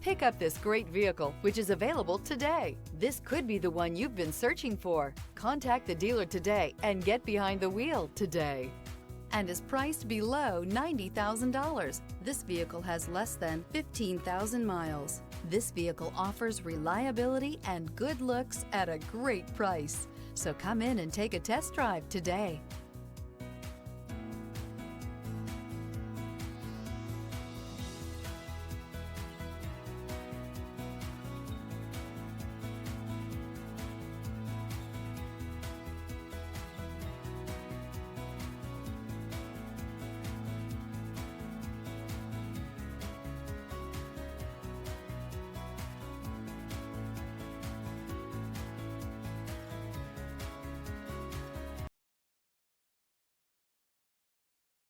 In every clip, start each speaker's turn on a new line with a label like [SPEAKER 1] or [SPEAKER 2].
[SPEAKER 1] Pick up this great vehicle, which is available today. This could be the one you've been searching for. Contact the dealer today and get behind the wheel today. And is priced below $90,000. This vehicle has less than 15,000 miles. This vehicle offers reliability and good looks at a great price. So come in and take a test drive today.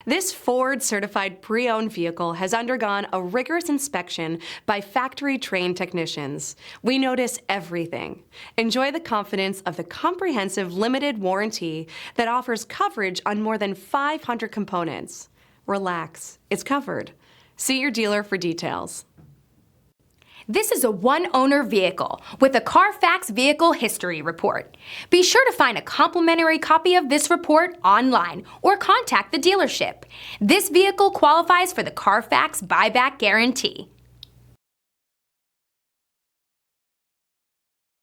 [SPEAKER 2] This Ford-certified pre-owned vehicle has undergone a rigorous inspection by factory-trained technicians. We notice everything. Enjoy the confidence of the comprehensive limited warranty that offers coverage on more than 500 components. Relax, it's covered. See your dealer for details.
[SPEAKER 3] This is a one-owner vehicle with a Carfax Vehicle History Report. Be sure to find a complimentary copy of this report online or contact the dealership. This vehicle qualifies for the Carfax Buyback Guarantee.